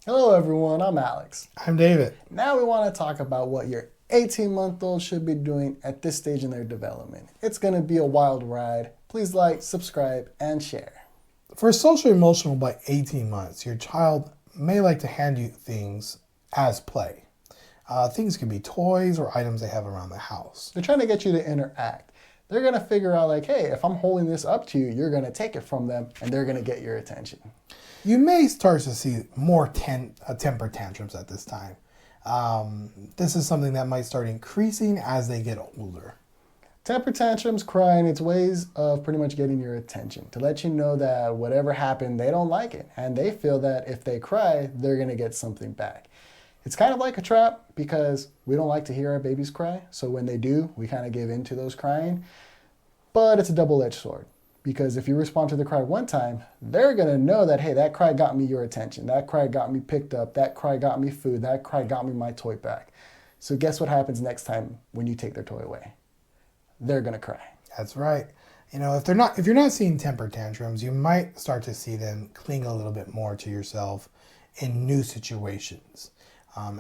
Hello everyone, I'm Alex. I'm David. Now we want to talk about what your 18-month-old should be doing at this stage in their development. It's going to be a wild ride. Please like, subscribe, and share. For social emotional by 18 months, your child may like to hand you things as play. Things could be toys or items they have around the house. They're trying to get you to interact. They're going to figure out like, hey, if I'm holding this up to you, you're going to take it from them and they're going to get your attention. You may start to see more temper tantrums at this time. This is something that might start increasing as they get older. Temper tantrums, crying, it's ways of pretty much getting your attention to let you know that whatever happened, they don't like it. And they feel that if they cry, they're going to get something back. It's kind of like a trap because we don't like to hear our babies cry. So when they do, we kind of give in to those crying. But it's a double-edged sword. Because if you respond to the cry one time, they're going to know that, hey, that cry got me your attention. That cry got me picked up. That cry got me food. That cry got me my toy back. So guess what happens next time when you take their toy away? They're going to cry. That's right. You know, if you're not seeing temper tantrums, you might start to see them cling a little bit more to yourself in new situations.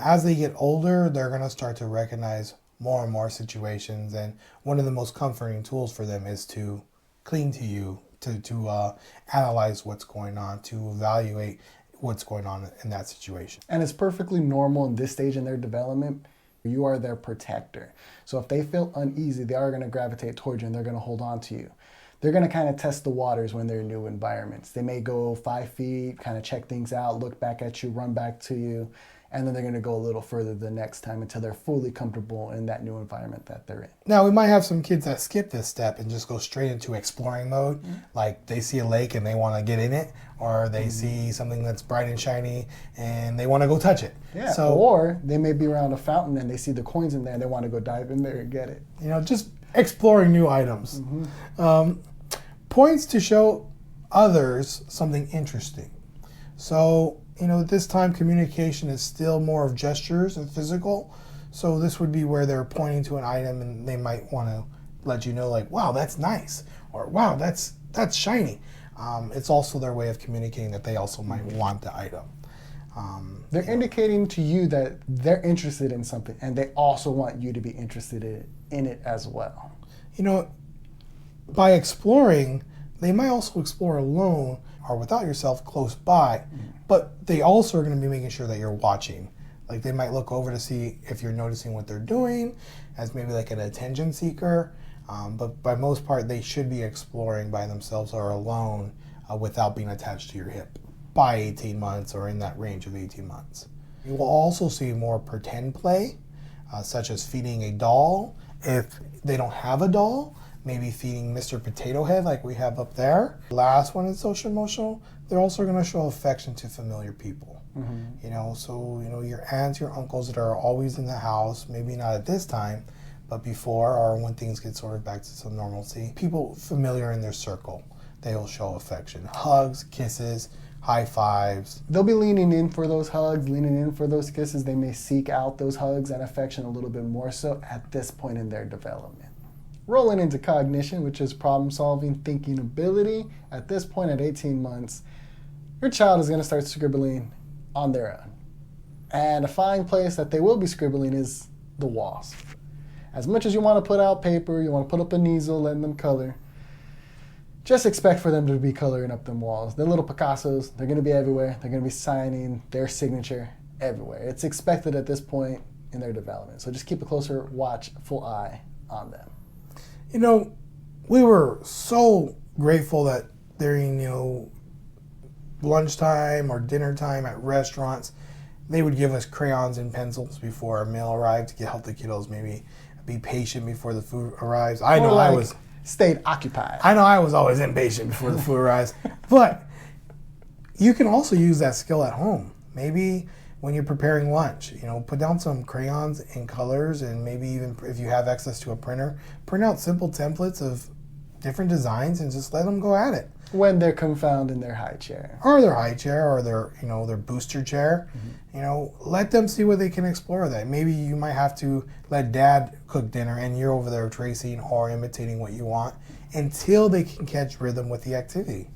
As they get older, they're going to start to recognize more and more situations. And one of the most comforting tools for them is to cling to you, to analyze what's going on, to evaluate what's going on in that situation. And it's perfectly normal in this stage in their development. You are their protector. So if they feel uneasy, they are going to gravitate towards you and they're going to hold on to you. They're going to kind of test the waters when they're in new environments. They may go 5 feet, kind of check things out, look back at you, run back to you, and then they're going to go a little further the next time until they're fully comfortable in that new environment that they're in. Now, we might have some kids that skip this step and just go straight into exploring mode. Like they see a lake and they want to get in it, or they see something that's bright and shiny and they want to go touch it. Yeah, or they may be around a fountain and they see the coins in there and they want to go dive in there and get it. You know, just exploring new items. Points to show others something interesting. So, you know, at this time, communication is still more of gestures and physical. So this would be where they're pointing to an item and they might want to let you know, like, wow, that's nice, or wow, that's shiny. It's also their way of communicating that they also might want the item. They're indicating to you that they're interested in something and they also want you to be interested in it as well. You know, by exploring, they might also explore alone or without yourself close by, but they also are going to be making sure that you're watching. Like they might look over to see if you're noticing what they're doing as maybe like an attention seeker, but by most part they should be exploring by themselves or alone without being attached to your hip by 18 months or in that range of 18 months. You will also see more pretend play, such as feeding a doll. If they don't have a doll, maybe feeding Mr. Potato Head like we have up there. Last one is social emotional. They're also going to show affection to familiar people. You know, so, you know, your aunts, your uncles that are always in the house, maybe not at this time, but before or when things get sort of back to some normalcy. People familiar in their circle, they will show affection. Hugs, kisses, high fives. They'll be leaning in for those hugs, leaning in for those kisses. They may seek out those hugs and affection a little bit more so at this point in their development. Rolling into cognition, which is problem-solving, thinking ability. At this point at 18 months, your child is going to start scribbling on their own. And a fine place that they will be scribbling is the walls. As much as you want to put out paper, you want to put up an easel, letting them color, just expect for them to be coloring up them walls. They're little Picassos. They're going to be everywhere. They're going to be signing their signature everywhere. It's expected at this point in their development. So just keep a closer watch, full eye on them. You know, we were so grateful that during, you know, lunchtime or dinner time at restaurants, they would give us crayons and pencils before our meal arrived to help the kiddos maybe be patient before the food arrives. I know I was stayed occupied. I know I was always impatient before the food arrives, but you can also use that skill at home. Maybe when you're preparing lunch, you know, put down some crayons and colors, and maybe even if you have access to a printer, print out simple templates of different designs and just let them go at it. When they're confounded in their high chair. Or their high chair or their, you know, their booster chair. You know, let them see what they can explore that. Maybe you might have to let dad cook dinner and you're over there tracing or imitating what you want until they can catch rhythm with the activity.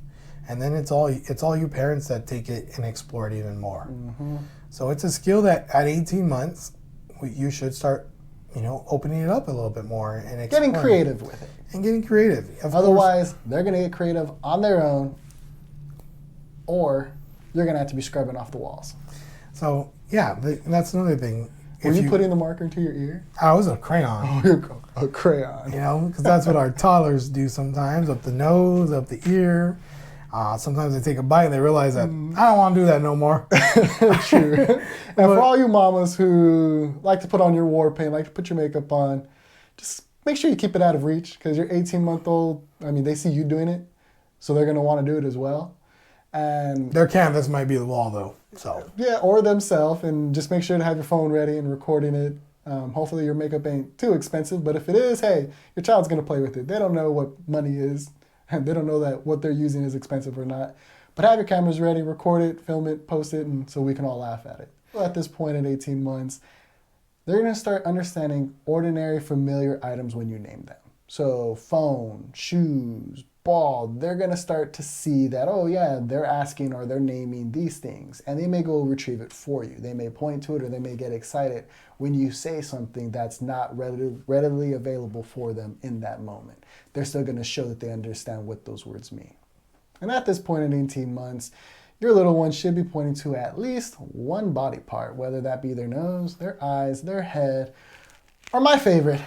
And then it's all you parents that take it and explore it even more. Mm-hmm. So it's a skill that at 18 months, you should start, opening it up a little bit more and Getting exploring. creative with it. And getting creative. Of Otherwise, they're going to get creative on their own, or you're going to have to be scrubbing off the walls. So, yeah, that's another thing. Were you putting the marker into your ear? I was a crayon. Oh, you go. A crayon. Because that's what our toddlers do sometimes, up the nose, up the ear. Sometimes they take a bite and they realize that, I don't want to do that no more. True. And for all you mamas who like to put on your war paint, like to put your makeup on, just make sure you keep it out of reach, because your 18-month-old, they see you doing it, so they're going to want to do it as well. And their canvas might be the wall, though. So yeah, or themselves, and just make sure to have your phone ready and recording it. Hopefully your makeup ain't too expensive, but if it is, hey, your child's going to play with it. They don't know what money is, and they don't know that what they're using is expensive or not. But have your cameras ready, record it, film it, post it, and so we can all laugh at it. Well, at this point at 18 months, they're going to start understanding ordinary, familiar items when you name them. So phone, shoes, ball, they're going to start to see that, oh yeah, they're asking or they're naming these things. And they may go retrieve it for you. They may point to it, or they may get excited when you say something that's not readily available for them in that moment. They're still going to show that they understand what those words mean. And at this point at 18 months, your little one should be pointing to at least one body part, whether that be their nose, their eyes, their head, or my favorite,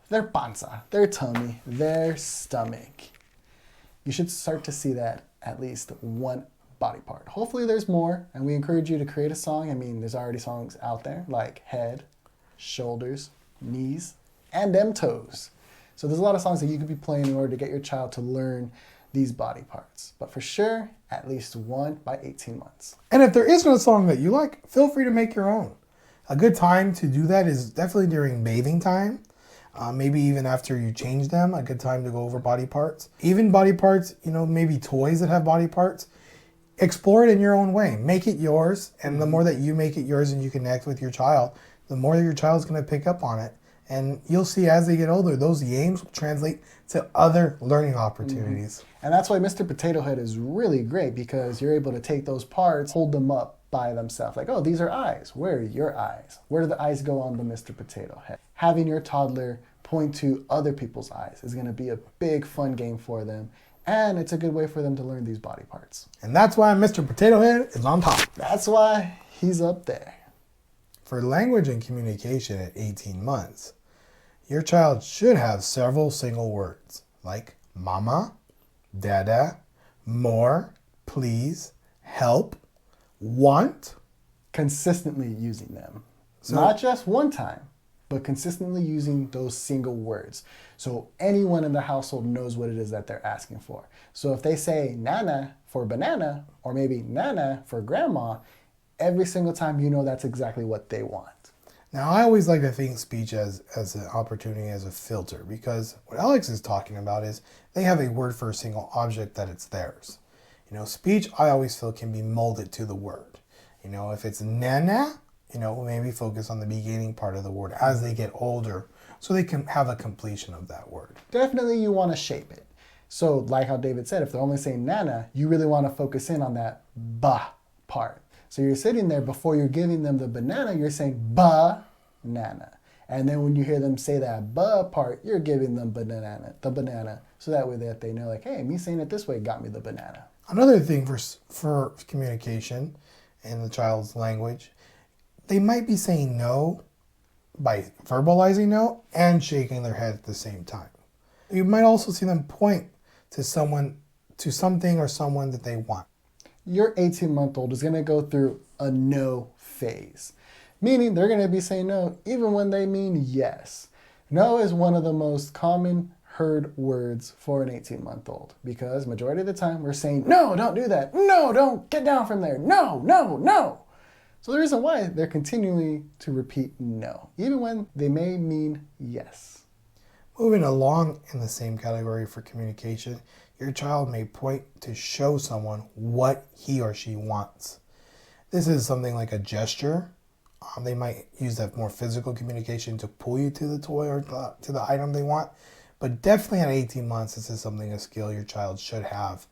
their panza, their tummy, their stomach. You should start to see that at least one body part. Hopefully there's more, and we encourage you to create a song. There's already songs out there like head, shoulders, knees, and them toes. So there's a lot of songs that you could be playing in order to get your child to learn these body parts. But for sure, at least one by 18 months. And if there isn't a song that you like, feel free to make your own. A good time to do that is definitely during bathing time. Maybe even after you change them, a good time to go over body parts. Even body parts, maybe toys that have body parts. Explore it in your own way. Make it yours. And the more that you make it yours and you connect with your child, the more your child's going to pick up on it. And you'll see as they get older, those games will translate to other learning opportunities. And that's why Mr. Potato Head is really great, because you're able to take those parts, hold them up by themselves. Like, oh, these are eyes. Where are your eyes? Where do the eyes go on the Mr. Potato Head? Having your toddler point to other people's eyes is going to be a big fun game for them. And it's a good way for them to learn these body parts. And that's why Mr. Potato Head is on top. That's why he's up there. For language and communication at 18 months, your child should have several single words like mama, dada, more, please, help, want. Consistently using them. So, not just one time, but consistently using those single words. So anyone in the household knows what it is that they're asking for. So if they say nana for banana, or maybe nana for grandma, every single time you know that's exactly what they want. Now, I always like to think speech as an opportunity, as a filter, because what Alex is talking about is they have a word for a single object that it's theirs. Speech, I always feel, can be molded to the word. If it's nana, maybe focus on the beginning part of the word as they get older so they can have a completion of that word. Definitely you want to shape it. So like how David said, if they're only saying nana, you really want to focus in on that ba part. So you're sitting there, before you're giving them the banana, you're saying ba-nana. And then when you hear them say that ba part, you're giving them the banana. So that way that they know, like, hey, me saying it this way got me the banana. Another thing for communication in the child's language, they might be saying no by verbalizing no and shaking their head at the same time. You might also see them point to something or someone that they want. Your 18-month-old is going to go through a no phase, meaning they're going to be saying no even when they mean yes. No is one of the most common heard words for an 18-month-old, because majority of the time we're saying, no, don't do that. No, don't get down from there. No, no, no. So the reason why they're continuing to repeat no, even when they may mean yes. Moving along in the same category for communication, your child may point to show someone what he or she wants. This is something like a gesture. They might use that more physical communication to pull you to the toy or to the item they want. But definitely at 18 months, this is a skill your child should have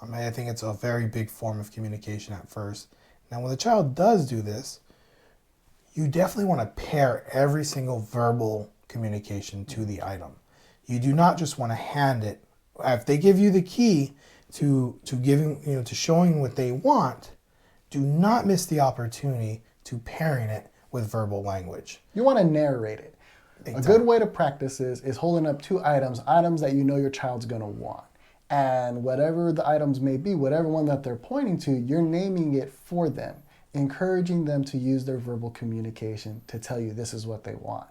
I think it's a very big form of communication at first. Now, when the child does do this, you definitely want to pair every single verbal communication to the item. You do not just want to hand it. If they give you the key to giving, to showing what they want, do not miss the opportunity to pairing it with verbal language. You want to narrate it. A good way to practice is holding up two items that you know your child's going to want. And whatever the items may be, whatever one that they're pointing to, you're naming it for them, encouraging them to use their verbal communication to tell you this is what they want.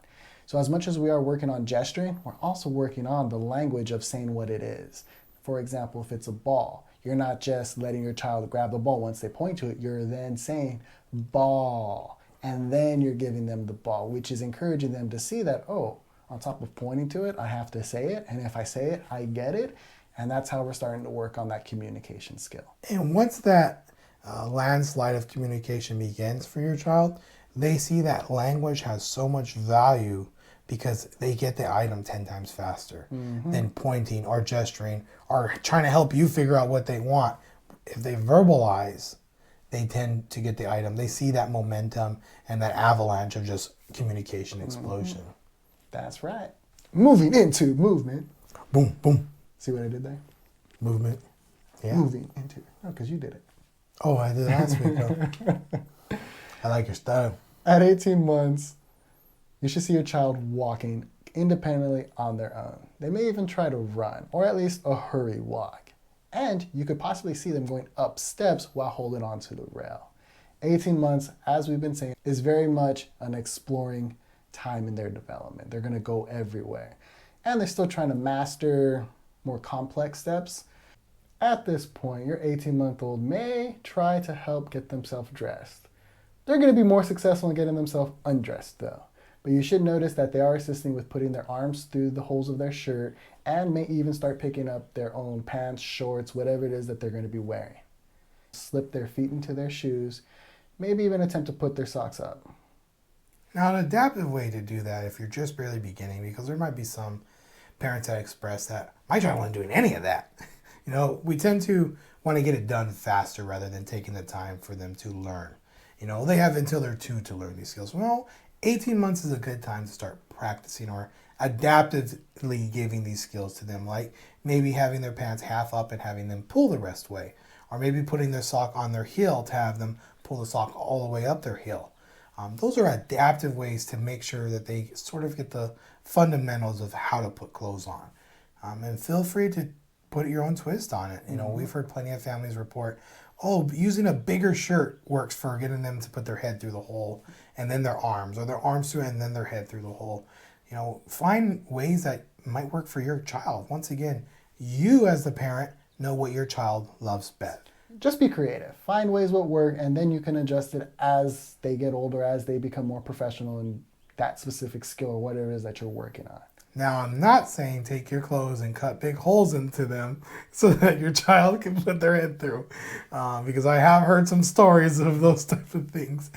So as much as we are working on gesturing, we're also working on the language of saying what it is. For example, if it's a ball, you're not just letting your child grab the ball once they point to it, you're then saying ball, and then you're giving them the ball, which is encouraging them to see that, oh, on top of pointing to it, I have to say it, and if I say it, I get it. And that's how we're starting to work on that communication skill. And once that landslide of communication begins for your child, they see that language has so much value because they get the item 10 times faster than pointing or gesturing or trying to help you figure out what they want. If they verbalize, they tend to get the item. They see that momentum and that avalanche of just communication explosion. That's right. Moving into movement. Boom, boom. See what I did there? Movement. Yeah. Moving into. Oh, because you did it. Oh, I did last week. Though. I like your style. At 18 months, you should see your child walking independently on their own. They may even try to run, or at least a hurry walk. And you could possibly see them going up steps while holding onto the rail. 18 months, as we've been saying, is very much an exploring time in their development. They're going to go everywhere. And they're still trying to master more complex steps. At this point, your 18-month-old may try to help get themselves dressed. They're going to be more successful in getting themselves undressed though. But you should notice that they are assisting with putting their arms through the holes of their shirt and may even start picking up their own pants, shorts, whatever it is that they're going to be wearing. Slip their feet into their shoes, maybe even attempt to put their socks up. Now, an adaptive way to do that if you're just barely beginning, because there might be some parents that express that, my child wasn't doing any of that. We tend to want to get it done faster rather than taking the time for them to learn. They have until they're 2 to learn these skills. Well, 18 months is a good time to start practicing or adaptively giving these skills to them, like maybe having their pants half up and having them pull the rest way, or maybe putting their sock on their heel to have them pull the sock all the way up their heel. Those are adaptive ways to make sure that they sort of get the fundamentals of how to put clothes on. And feel free to put your own twist on it. We've heard plenty of families report, using a bigger shirt works for getting them to put their head through the hole and then their arms, or their arms through and then their head through the hole. Find ways that might work for your child. Once again, you as the parent know what your child loves best. Just be creative. Find ways what work, and then you can adjust it as they get older, as they become more professional in that specific skill or whatever it is that you're working on. Now, I'm not saying take your clothes and cut big holes into them so that your child can put their head through, because I have heard some stories of those types of things.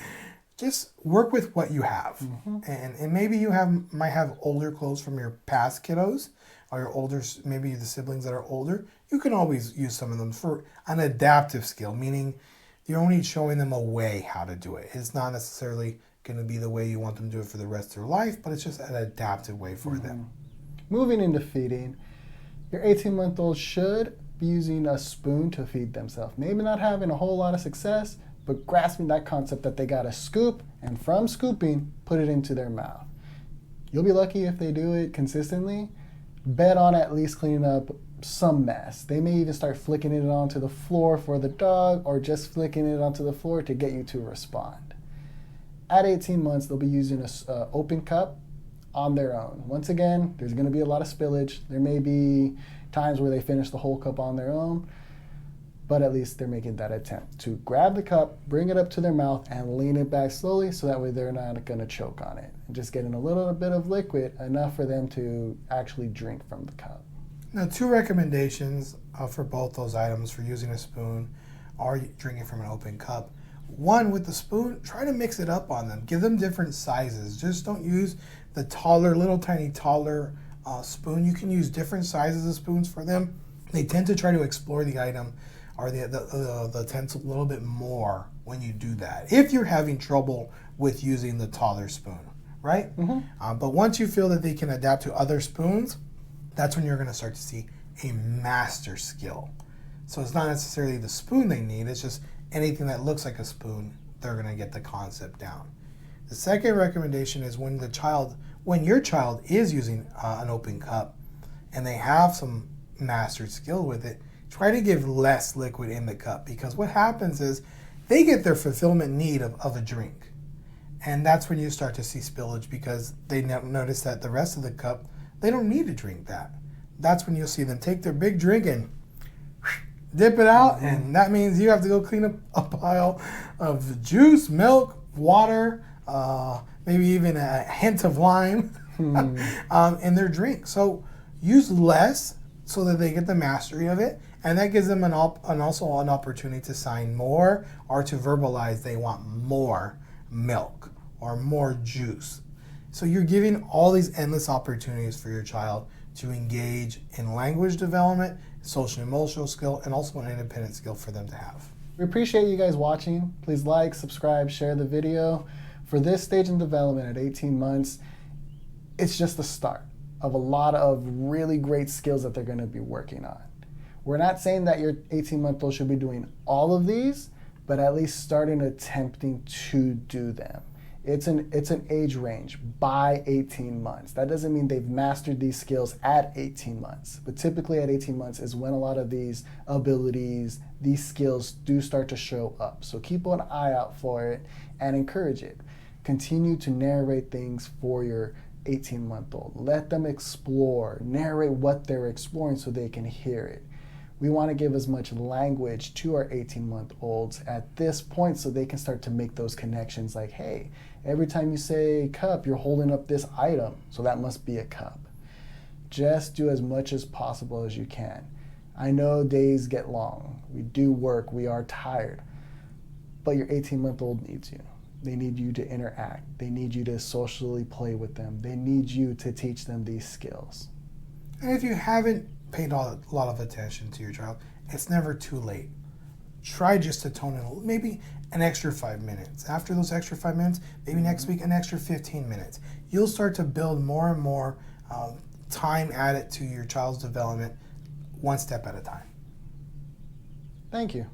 Just work with what you have. And maybe you might have older clothes from your past kiddos, or your older, maybe the siblings that are older. You can always use some of them for an adaptive skill, meaning you're only showing them a way how to do it. It's not necessarily going to be the way you want them to do it for the rest of their life, but it's just an adaptive way for them. Moving into feeding, your 18-month-old should be using a spoon to feed themselves. Maybe not having a whole lot of success, but grasping that concept that they got to scoop, and from scooping, put it into their mouth. You'll be lucky if they do it consistently. Bet on at least cleaning up some mess. They may even start flicking it onto the floor for the dog, or just flicking it onto the floor to get you to respond. At 18 months, they'll be using an open cup on their own. Once again, there's going to be a lot of spillage. There may be times where they finish the whole cup on their own, but at least they're making that attempt to grab the cup, bring it up to their mouth, and lean it back slowly so that way they're not going to choke on it. And just getting a little bit of liquid, enough for them to actually drink from the cup. Now, 2 recommendations for both those items for using a spoon or drinking from an open cup. One, with the spoon, try to mix it up on them. Give them different sizes. Just don't use the taller, little tiny taller spoon. You can use different sizes of spoons for them. They tend to try to explore the item or the utensil a little bit more when you do that. If you're having trouble with using the toddler spoon, right? But once you feel that they can adapt to other spoons, that's when you're going to start to see a master skill. So it's not necessarily the spoon they need, it's just anything that looks like a spoon, they're going to get the concept down. The second recommendation is when your child is using an open cup and they have some mastered skill with it, try to give less liquid in the cup, because what happens is they get their fulfillment need of a drink. And that's when you start to see spillage, because they notice that the rest of the cup, they don't need to drink that. That's when you'll see them take their big drink and dip it out, and that means you have to go clean up a pile of juice, milk, water, maybe even a hint of lime in their drink. So use less so that they get the mastery of it, and that gives them also an opportunity to sign more or to verbalize they want more milk or more juice. So you're giving all these endless opportunities for your child to engage in language development, social emotional skill, and also an independent skill for them to have. We appreciate you guys watching. Please like, subscribe, share the video. For this stage in development at 18 months, it's just the start of a lot of really great skills that they're going to be working on. We're not saying that your 18-month-old should be doing all of these, but at least starting attempting to do them. It's an age range by 18 months. That doesn't mean they've mastered these skills at 18 months, but typically at 18 months is when a lot of these abilities, these skills do start to show up. So keep an eye out for it and encourage it. Continue to narrate things for your 18-month-old. Let them explore, narrate what they're exploring so they can hear it. We want to give as much language to our 18-month-olds at this point so they can start to make those connections like, hey, every time you say cup, you're holding up this item, so that must be a cup. Just do as much as possible as you can. I know days get long. We do work. We are tired. But your 18-month-old needs you. They need you to interact. They need you to socially play with them. They need you to teach them these skills. And if you haven't paid a lot of attention to your child, it's never too late. Try just to tone in maybe an extra 5 minutes. After those extra 5 minutes, maybe next week an extra 15 minutes. You'll start to build more and more time added to your child's development, one step at a time. Thank you.